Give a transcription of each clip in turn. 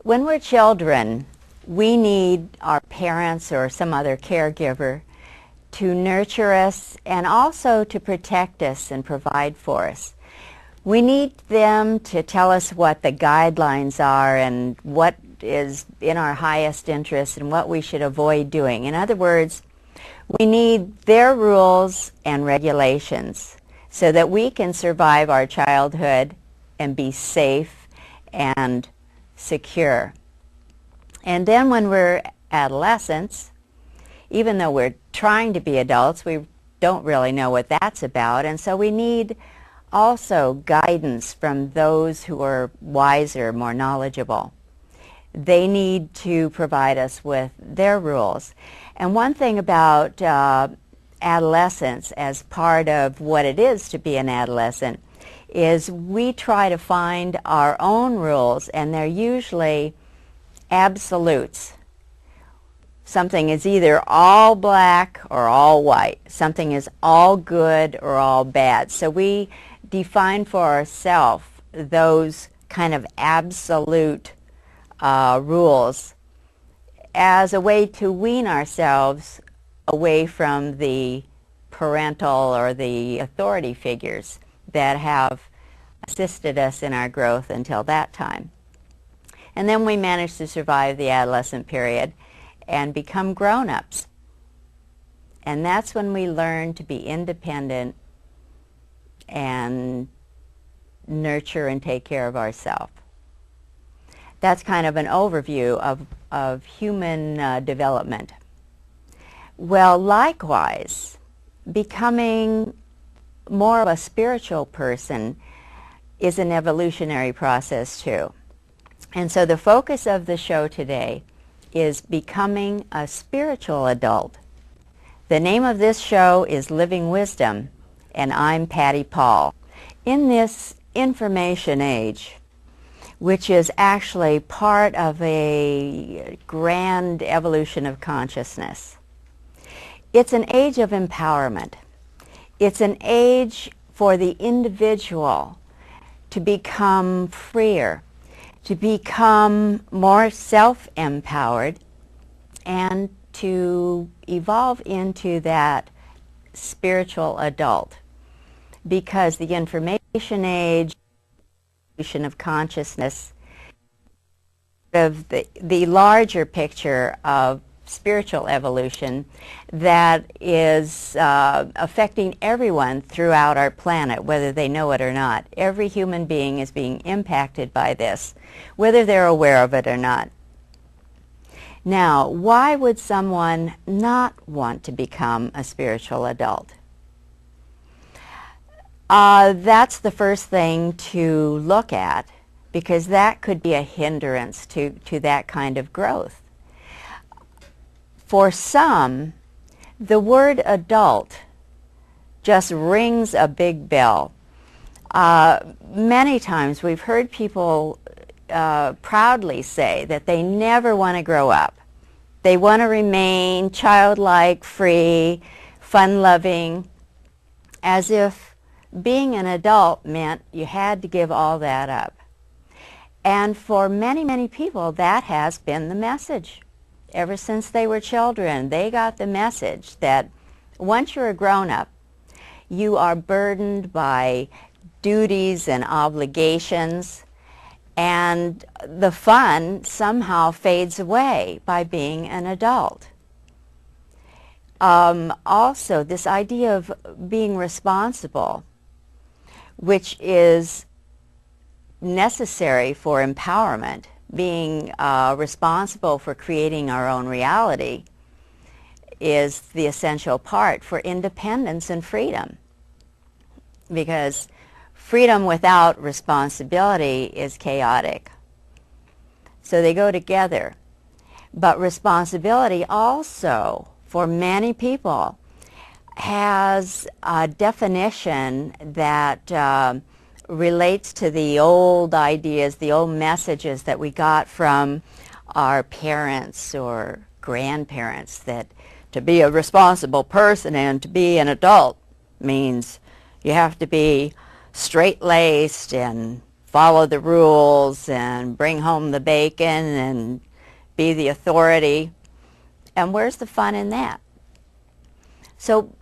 When we're children, we need our parents or some other caregiver to nurture us and also to protect us and provide for us. We need them to tell us what the guidelines are and what is in our highest interest and what we should avoid doing. In other words, we need their rules and regulations so that we can survive our childhood and be safe and secure. And then when we're adolescents, even though we're trying to be adults, we don't really know what that's about, and so we need also guidance from those who are wiser, more knowledgeable. They need to provide us with their rules. And one thing about adolescence, as part of what it is to be an adolescent, is we try to find our own rules, and they're usually absolutes. Something is either all black or all white. Something is all good or all bad. So we define for ourselves those kind of absolute rules as a way to wean ourselves away from the parental or the authority figures that have assisted us in our growth until that time. And then we manage to survive the adolescent period and become grown-ups. And that's when we learn to be independent and nurture and take care of ourselves. That's kind of an overview of human development. Well, likewise, becoming more of a spiritual person is an evolutionary process too. And so the focus of the show today is becoming a spiritual adult. The name of this show is Living Wisdom, and I'm Patty Paul. In this information age, which is actually part of a grand evolution of consciousness, it's an age of empowerment. It's an age for the individual to become freer, to become more self-empowered, and to evolve into that spiritual adult. Because the information age, of consciousness, of the larger picture of spiritual evolution that is affecting everyone throughout our planet, whether they know it or not. Every human being is being impacted by this, whether they're aware of it or not. Now, why would someone not want to become a spiritual adult? That's the first thing to look at, because that could be a hindrance to that kind of growth. For some, the word adult just rings a big bell. Many times we've heard people proudly say that they never want to grow up. They want to remain childlike, free, fun-loving, as if being an adult meant you had to give all that up. And for many, many people, that has been the message. Ever since they were children, they got the message that once you're a grown-up, you are burdened by duties and obligations, and the fun somehow fades away by being an adult. Also, this idea of being responsible, which is necessary for empowerment, being responsible for creating our own reality, is the essential part for independence and freedom. Because freedom without responsibility is chaotic. So they go together. But responsibility also, for many people, has a definition that relates to the old ideas, the old messages that we got from our parents or grandparents, that to be a responsible person and to be an adult means you have to be straight-laced and follow the rules and bring home the bacon and be the authority. And where's the fun in that? So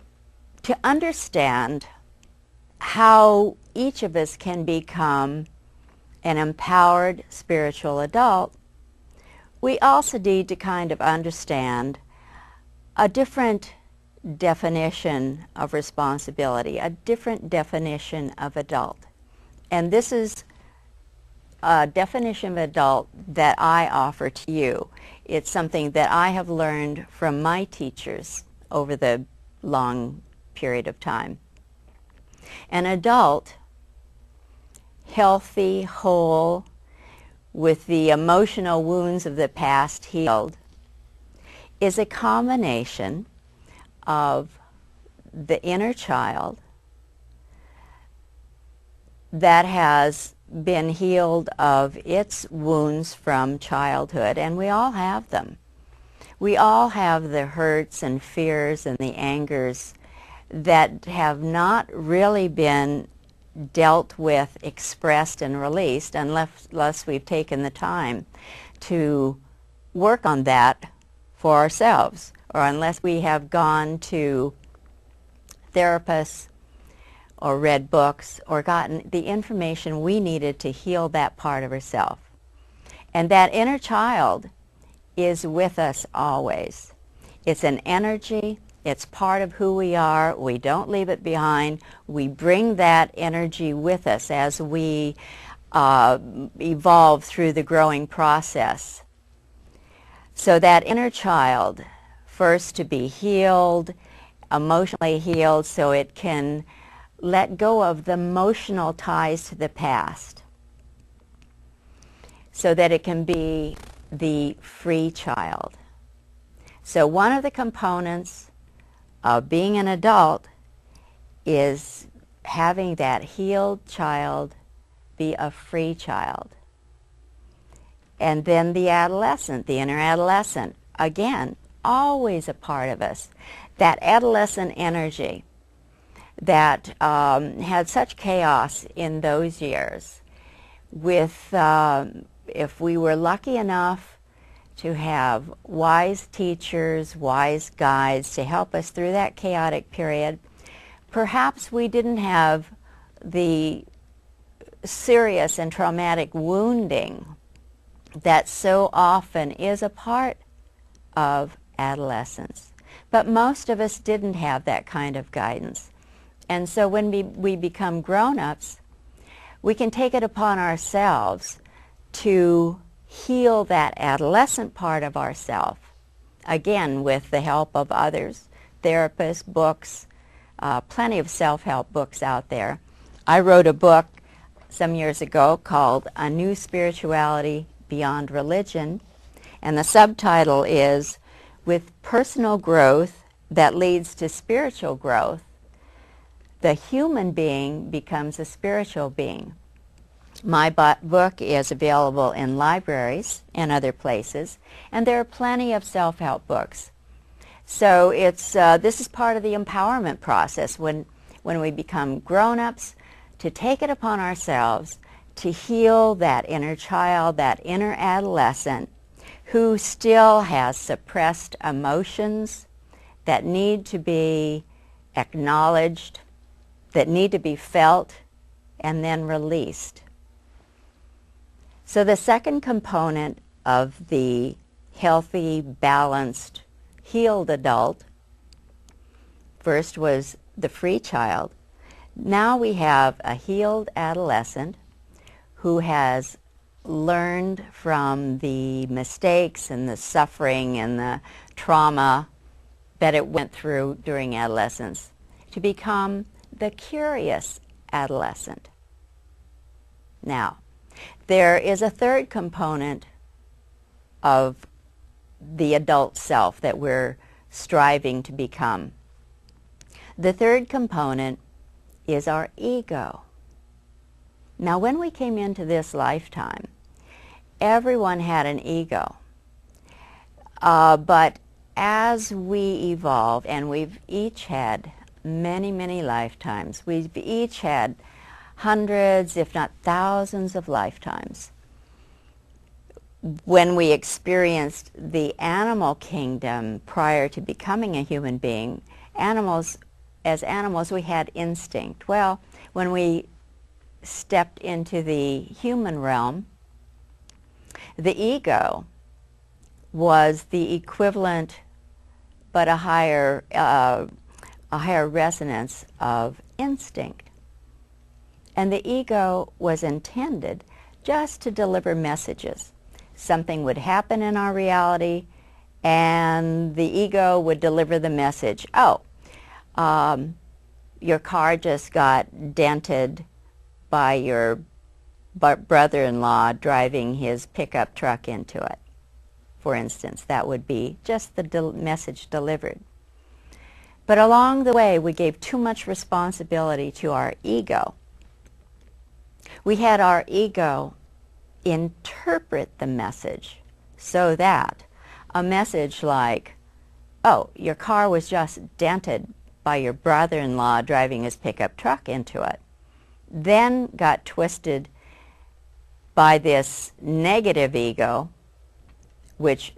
to understand how each of us can become an empowered spiritual adult, we also need to kind of understand a different definition of responsibility, a different definition of adult. And this is a definition of adult that I offer to you. It's something that I have learned from my teachers over the long period of time. An adult, healthy, whole, with the emotional wounds of the past healed, is a combination of the inner child that has been healed of its wounds from childhood, and we all have them. We all have the hurts and fears and the angers that have not really been dealt with, expressed, and released unless we've taken the time to work on that for ourselves, or unless we have gone to therapists or read books or gotten the information we needed to heal that part of ourselves. And that inner child is with us always. It's an energy. It's part of who we are. We don't leave it behind. We bring that energy with us as we evolve through the growing process. So that inner child, first to be healed, emotionally healed, so it can let go of the emotional ties to the past, so that it can be the free child. So one of the components of being an adult is having that healed child be a free child. And then the adolescent, the inner adolescent, again, always a part of us. That adolescent energy that had such chaos in those years, with if we were lucky enough to have wise teachers, wise guides to help us through that chaotic period, perhaps we didn't have the serious and traumatic wounding that so often is a part of adolescence. But most of us didn't have that kind of guidance. And so when we become grown-ups, we can take it upon ourselves to heal that adolescent part of ourselves, again, with the help of others, therapists, books, plenty of self-help books out there. I wrote a book some years ago called A New Spirituality Beyond Religion, and the subtitle is With Personal Growth That Leads to Spiritual Growth, the human being becomes a spiritual being. My book is available in libraries and other places, and there are plenty of self-help books. So it's this is part of the empowerment process when we become grown-ups, to take it upon ourselves to heal that inner child, that inner adolescent who still has suppressed emotions that need to be acknowledged, that need to be felt, and then released. So the second component of the healthy, balanced, healed adult, first was the free child. Now we have a healed adolescent who has learned from the mistakes and the suffering and the trauma that it went through during adolescence to become the curious adolescent. Now, there is a third component of the adult self that we're striving to become. The third component is our ego. Now, when we came into this lifetime, everyone had an ego. But as we evolve, and we've each had many, many lifetimes, we've each had hundreds, if not thousands of lifetimes. When we experienced the animal kingdom prior to becoming a human being, as animals, we had instinct. Well, when we stepped into the human realm, the ego was the equivalent, but a higher resonance of instinct. And the ego was intended just to deliver messages. Something would happen in our reality, and the ego would deliver the message. Oh, your car just got dented by your brother-in-law driving his pickup truck into it. For instance, that would be just the message delivered. But along the way, we gave too much responsibility to our ego. We had our ego interpret the message so that a message like, oh, your car was just dented by your brother-in-law driving his pickup truck into it, then got twisted by this negative ego, which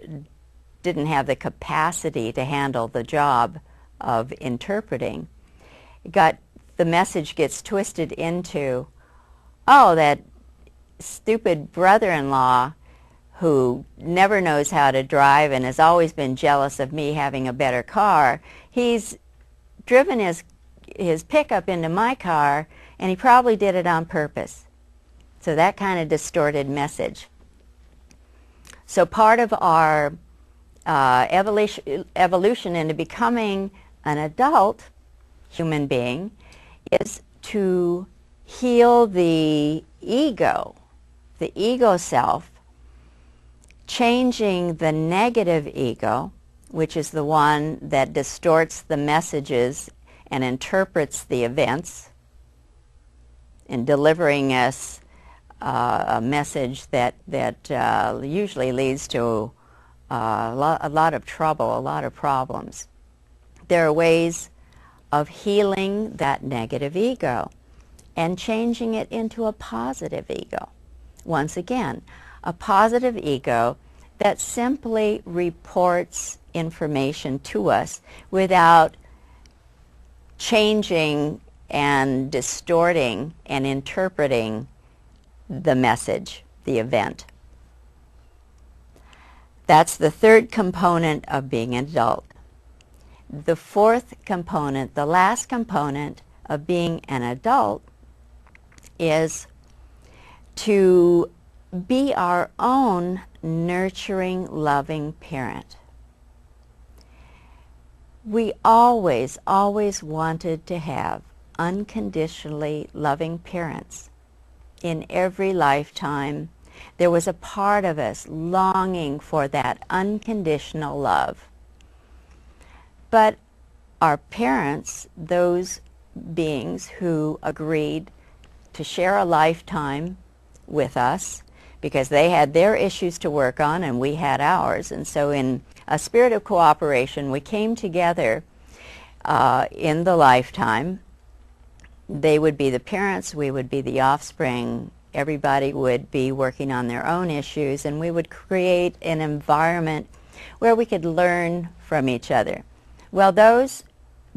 didn't have the capacity to handle the job of interpreting. The message gets twisted into, oh, that stupid brother-in-law who never knows how to drive and has always been jealous of me having a better car, he's driven his pickup into my car, and he probably did it on purpose. So that kind of distorted message. So part of our evolution into becoming an adult human being is to heal the ego self, changing the negative ego, which is the one that distorts the messages and interprets the events, and delivering us a message that usually leads to a lot of trouble, a lot of problems. There are ways of healing that negative ego and changing it into a positive ego. Once again, a positive ego that simply reports information to us without changing and distorting and interpreting the message, the event. That's the third component of being an adult. The fourth component, the last component of being an adult, is to be our own nurturing, loving parent. We always wanted to have unconditionally loving parents. In every lifetime, there was a part of us longing for that unconditional love. But our parents, those beings who agreed to share a lifetime with us, because they had their issues to work on and we had ours, and so in a spirit of cooperation, we came together in the lifetime. They would be the parents, we would be the offspring, everybody would be working on their own issues, and we would create an environment where we could learn from each other. Well, those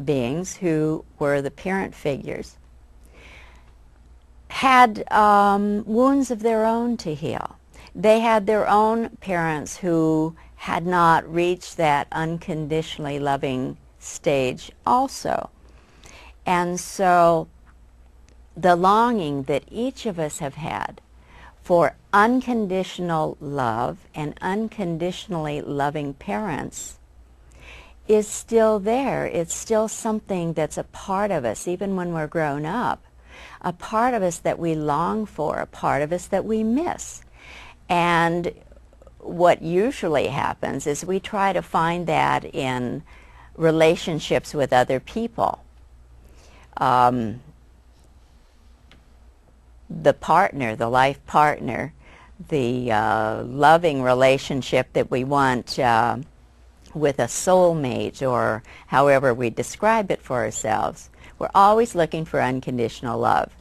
beings who were the parent figures had wounds of their own to heal. They had their own parents who had not reached that unconditionally loving stage also. And so the longing that each of us have had for unconditional love and unconditionally loving parents is still there. It's still something that's a part of us, even when we're grown up, a part of us that we long for, a part of us that we miss. And what usually happens is we try to find that in relationships with other people. The partner, the life partner, the loving relationship that we want with a soulmate, or however we describe it for ourselves. We're always looking for unconditional love.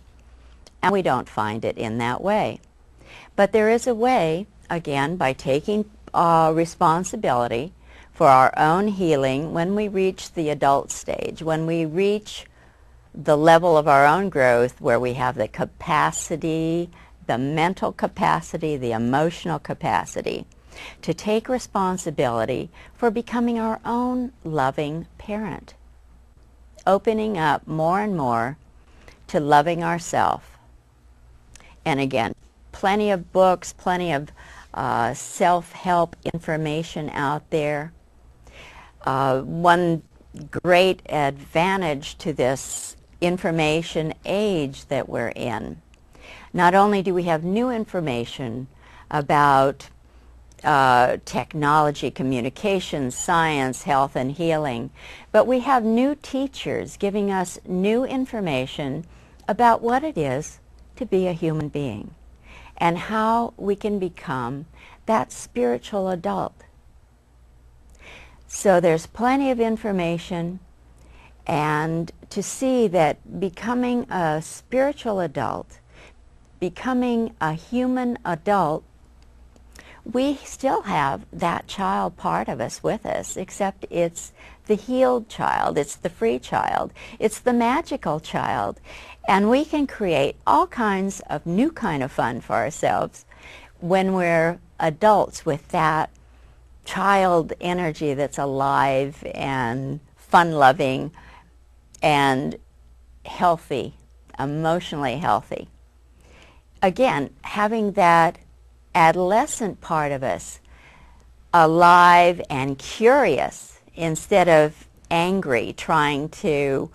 and we don't find it in that way. But there is a way, again, by taking responsibility for our own healing when we reach the adult stage, when we reach the level of our own growth where we have the capacity, the mental capacity, the emotional capacity to take responsibility for becoming our own loving parent, opening up more and more to loving ourselves. And again, plenty of books, plenty of self-help information out there. One great advantage to this information age that we're in, not only do we have new information about technology, communication, science, health, and healing, but we have new teachers giving us new information about what it is to be a human being and how we can become that spiritual adult. So there's plenty of information, and to see that becoming a spiritual adult, becoming a human adult, we still have that child part of us with us, except it's the healed child, it's the free child, it's the magical child. And we can create all kinds of new kind of fun for ourselves when we're adults with that child energy that's alive and fun-loving and healthy, emotionally healthy. Again, having that adolescent part of us alive and curious instead of angry, trying to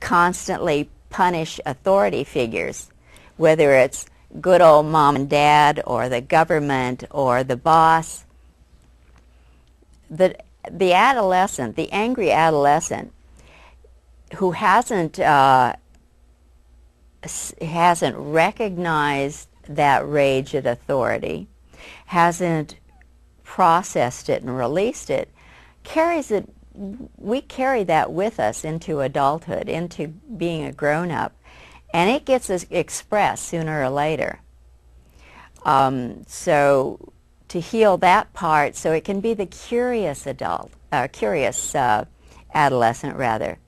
constantly punish authority figures, whether it's good old mom and dad or the government or the boss. The adolescent, the angry adolescent who hasn't recognized that rage at authority, hasn't processed it and released it, we carry that with us into adulthood, into being a grown-up, and it gets expressed sooner or later. So to heal that part so it can be the curious adolescent rather.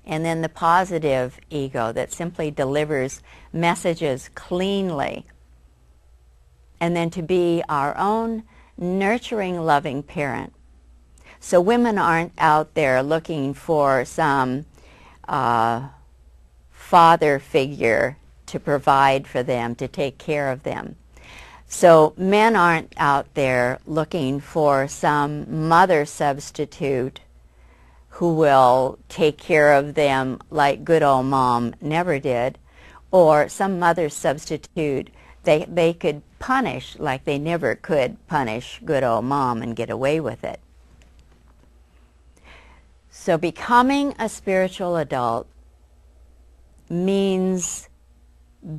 And then the positive ego that simply delivers messages cleanly. And then to be our own nurturing, loving parent. So women aren't out there looking for some father figure to provide for them, to take care of them. So men aren't out there looking for some mother substitute who will take care of them like good old mom never did, or some mother substitute they could punish like they never could punish good old mom and get away with it. So becoming a spiritual adult means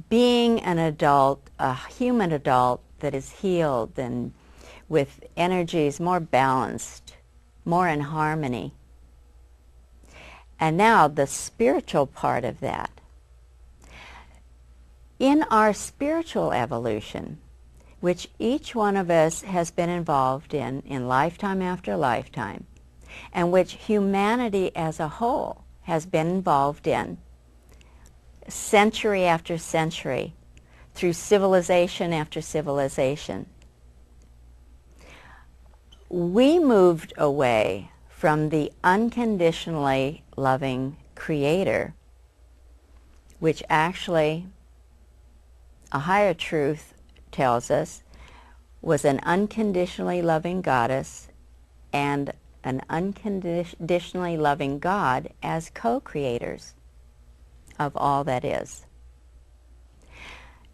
being an adult, a human adult that is healed and with energies more balanced, more in harmony. And now the spiritual part of that. In our spiritual evolution, which each one of us has been involved in lifetime after lifetime, and which humanity as a whole has been involved in century after century, through civilization after civilization, we moved away from the unconditionally loving Creator, which actually a higher truth tells us was an unconditionally loving goddess and an unconditionally loving God as co-creators of all that is.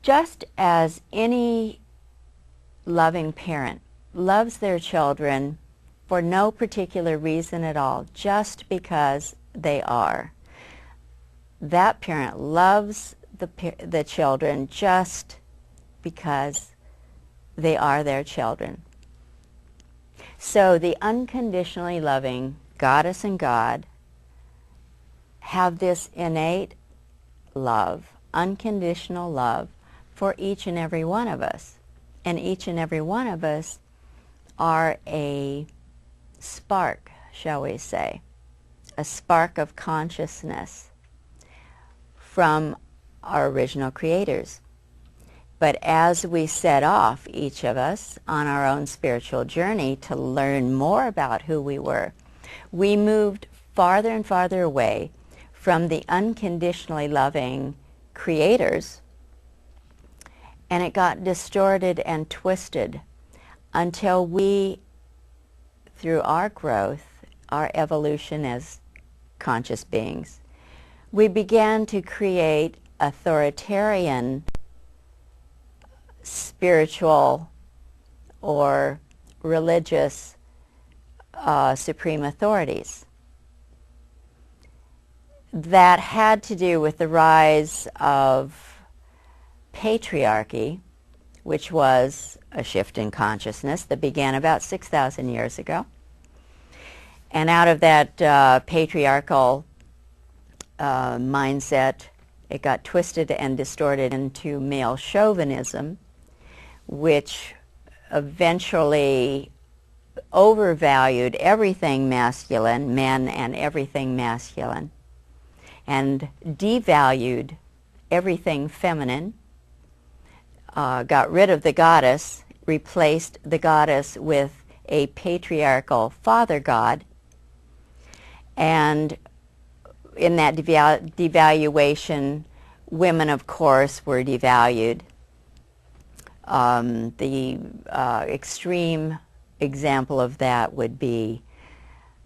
Just as any loving parent loves their children for no particular reason at all, just because they are. That parent loves the children just because they are their children. So the unconditionally loving goddess and God have this innate love unconditional love for each and every one of us. And each and every one of us are a spark, shall we say, a spark of consciousness from our original creators. But as we set off, each of us, on our own spiritual journey to learn more about who we were, we moved farther and farther away from the unconditionally loving creators, and it got distorted and twisted until we, through our growth, our evolution as conscious beings, we began to create authoritarian spiritual or religious supreme authorities that had to do with the rise of patriarchy, which was a shift in consciousness that began about 6,000 years ago. And out of that patriarchal mindset, it got twisted and distorted into male chauvinism, which eventually overvalued everything masculine, men and everything masculine, and devalued everything feminine, got rid of the goddess, replaced the goddess with a patriarchal father god, and in that devaluation, women, of course, were devalued. The extreme example of that would be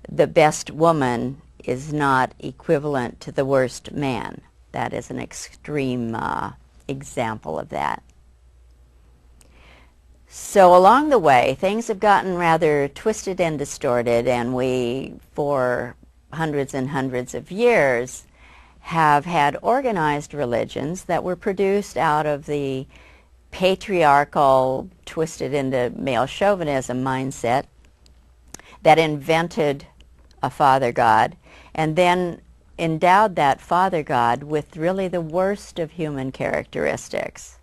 the best woman is not equivalent to the worst man. That is an extreme example of that. So along the way, things have gotten rather twisted and distorted, and we, for hundreds and hundreds of years, have had organized religions that were produced out of the patriarchal, twisted into male chauvinism mindset that invented a father god and then endowed that father god with really the worst of human characteristics.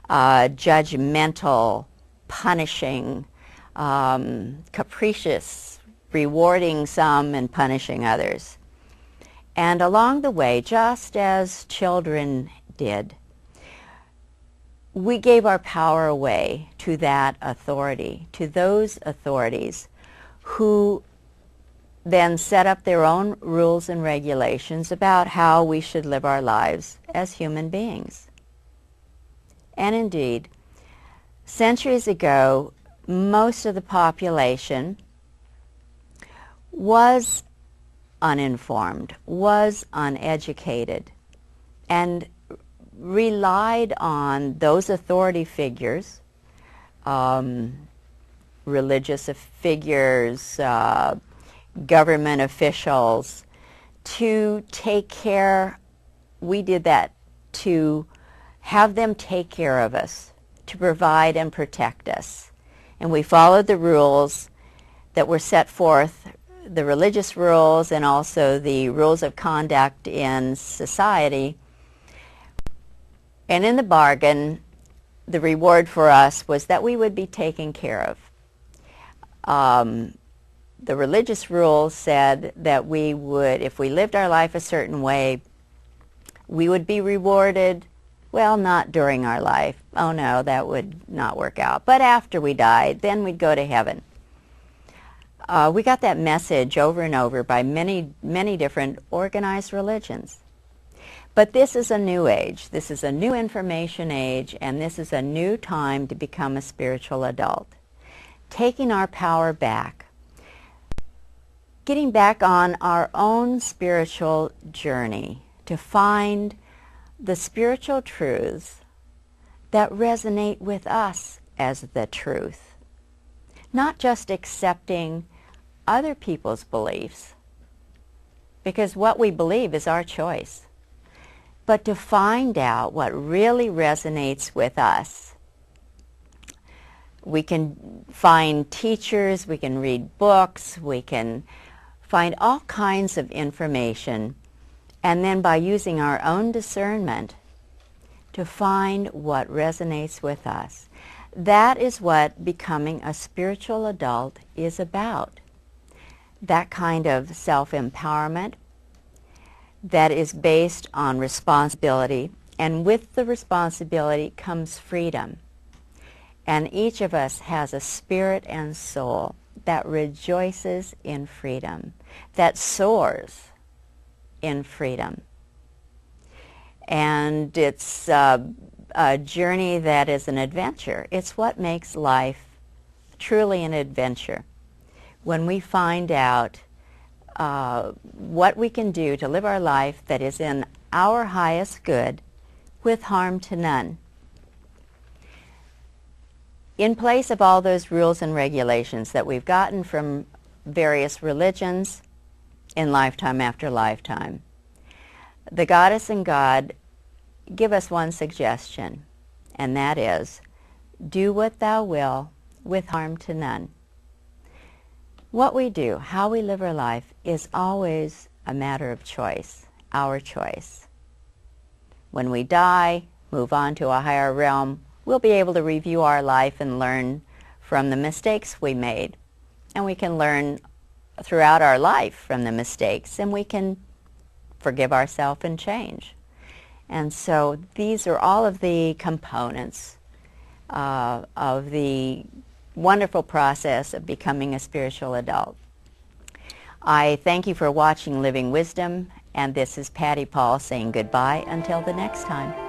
Judgmental, punishing, capricious, rewarding some and punishing others. And along the way, just as children did, we gave our power away to that authority, to those authorities who then set up their own rules and regulations about how we should live our lives as human beings. And indeed, centuries ago, most of the population was uninformed, was uneducated, and relied on those authority figures, religious figures, government officials, to take care. We did that to have them take care of us, to provide and protect us. And we followed the rules that were set forth, the religious rules and also the rules of conduct in society. And in the bargain, the reward for us was that we would be taken care of. The religious rules said that we would, if we lived our life a certain way, we would be rewarded. Well, not during our life. Oh no, that would not work out. But after we died, then we'd go to heaven. We got that message over and over by many, many different organized religions. But this is a new age. This is a new information age, and this is a new time to become a spiritual adult. Taking our power back. Getting back on our own spiritual journey to find the spiritual truths that resonate with us as the truth. Not just accepting other people's beliefs, because what we believe is our choice, but to find out what really resonates with us. We can find teachers, we can read books, we can find all kinds of information, and then by using our own discernment, to find what resonates with us. That is what becoming a spiritual adult is about. That kind of self-empowerment that is based on responsibility, and with the responsibility comes freedom. And each of us has a spirit and soul that rejoices in freedom, that soars in freedom. And it's a journey that is an adventure. It's what makes life truly an adventure. When we find out what we can do to live our life that is in our highest good with harm to none. In place of all those rules and regulations that we've gotten from various religions in lifetime after lifetime, the Goddess and God give us one suggestion, and that is, do what thou will with harm to none. What we do, how we live our life, is always a matter of choice, our choice. When we die, move on to a higher realm, we'll be able to review our life and learn from the mistakes we made. And we can learn throughout our life from the mistakes, and we can forgive ourselves and change. And so these are all of the components of the wonderful process of becoming a spiritual adult. I thank you for watching Living Wisdom, and this is Patty Paul saying goodbye until the next time.